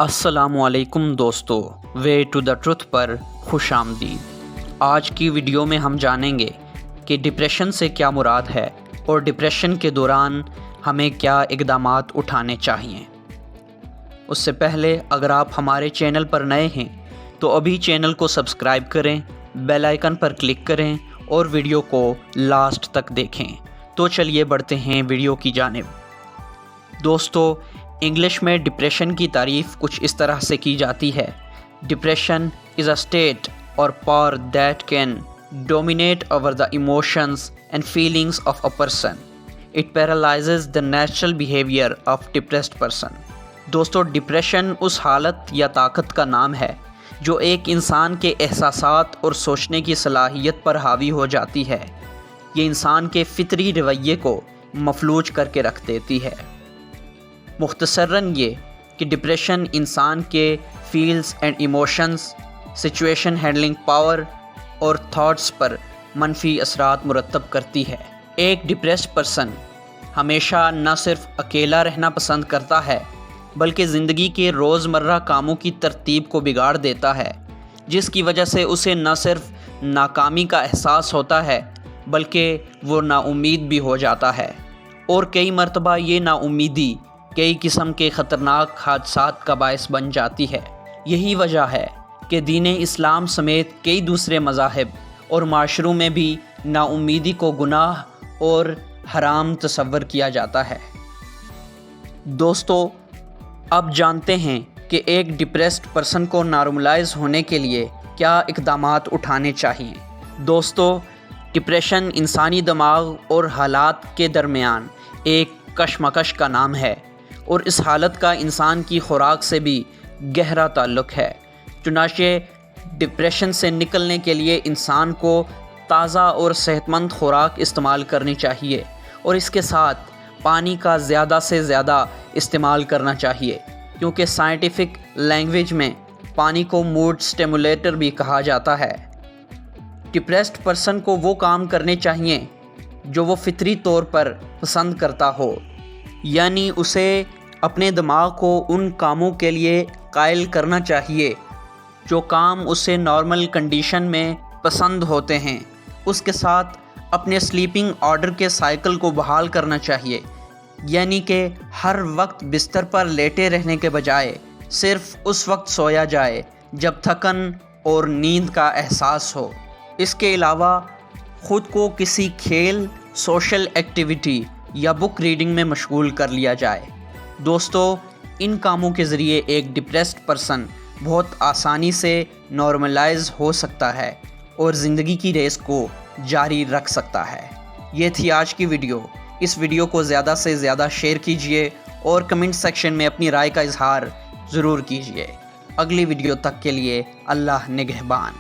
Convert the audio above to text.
السلام علیکم دوستو، وے ٹو دا ٹروتھ پر خوش آمدید۔ آج کی ویڈیو میں ہم جانیں گے کہ ڈپریشن سے کیا مراد ہے اور ڈپریشن کے دوران ہمیں کیا اقدامات اٹھانے چاہئیں۔ اس سے پہلے اگر آپ ہمارے چینل پر نئے ہیں تو ابھی چینل کو سبسکرائب کریں، بیل آئیکن پر کلک کریں اور ویڈیو کو لاسٹ تک دیکھیں۔ تو چلیے بڑھتے ہیں ویڈیو کی جانب۔ دوستو، انگلش میں ڈپریشن کی تعریف کچھ اس طرح سے کی جاتی ہے: depression is a state or power that can dominate over the emotions and feelings of a person. It paralyses the natural behaviour of depressed person. دوستو، ڈپریشن اس حالت یا طاقت کا نام ہے جو ایک انسان کے احساسات اور سوچنے کی صلاحیت پر حاوی ہو جاتی ہے۔ یہ انسان کے فطری رویے کو مفلوج کر کے رکھ دیتی ہے۔ مختصراً یہ کہ ڈپریشن انسان کے feels and emotions, situation handling power اور تھاٹس پر منفی اثرات مرتب کرتی ہے۔ ایک ڈپریسڈ پرسن ہمیشہ نہ صرف اکیلا رہنا پسند کرتا ہے بلکہ زندگی کے روزمرہ کاموں کی ترتیب کو بگاڑ دیتا ہے، جس کی وجہ سے اسے نہ صرف ناکامی کا احساس ہوتا ہے بلکہ وہ نا امید بھی ہو جاتا ہے، اور کئی مرتبہ یہ نا امیدی کئی قسم کے خطرناک حادثات کا باعث بن جاتی ہے۔ یہی وجہ ہے کہ دین اسلام سمیت کئی دوسرے مذاہب اور معاشروں میں بھی نا امیدی کو گناہ اور حرام تصور کیا جاتا ہے۔ دوستو، اب جانتے ہیں کہ ایک ڈپریسڈ پرسن کو نارملائز ہونے کے لیے کیا اقدامات اٹھانے چاہئیں۔ دوستو، ڈپریشن انسانی دماغ اور حالات کے درمیان ایک کشمکش کا نام ہے، اور اس حالت کا انسان کی خوراک سے بھی گہرا تعلق ہے۔ چنانچہ ڈپریشن سے نکلنے کے لیے انسان کو تازہ اور صحت مند خوراک استعمال کرنی چاہیے، اور اس کے ساتھ پانی کا زیادہ سے زیادہ استعمال کرنا چاہیے، کیونکہ سائنٹیفک لینگویج میں پانی کو موڈ سٹیمولیٹر بھی کہا جاتا ہے۔ ڈپریسڈ پرسن کو وہ کام کرنے چاہیے جو وہ فطری طور پر پسند کرتا ہو، یعنی اسے اپنے دماغ کو ان کاموں کے لیے قائل کرنا چاہیے جو کام اسے نارمل کنڈیشن میں پسند ہوتے ہیں۔ اس کے ساتھ اپنے سلیپنگ آرڈر کے سائیکل کو بحال کرنا چاہیے، یعنی کہ ہر وقت بستر پر لیٹے رہنے کے بجائے صرف اس وقت سویا جائے جب تھکن اور نیند کا احساس ہو۔ اس کے علاوہ خود کو کسی کھیل، سوشل ایکٹیویٹی یا بک ریڈنگ میں مشغول کر لیا جائے۔ دوستو، ان کاموں کے ذریعے ایک ڈپریسڈ پرسن بہت آسانی سے نارملائز ہو سکتا ہے اور زندگی کی ریس کو جاری رکھ سکتا ہے۔ یہ تھی آج کی ویڈیو۔ اس ویڈیو کو زیادہ سے زیادہ شیئر کیجیے اور کمنٹ سیکشن میں اپنی رائے کا اظہار ضرور کیجیے۔ اگلی ویڈیو تک کے لیے اللہ نگہبان۔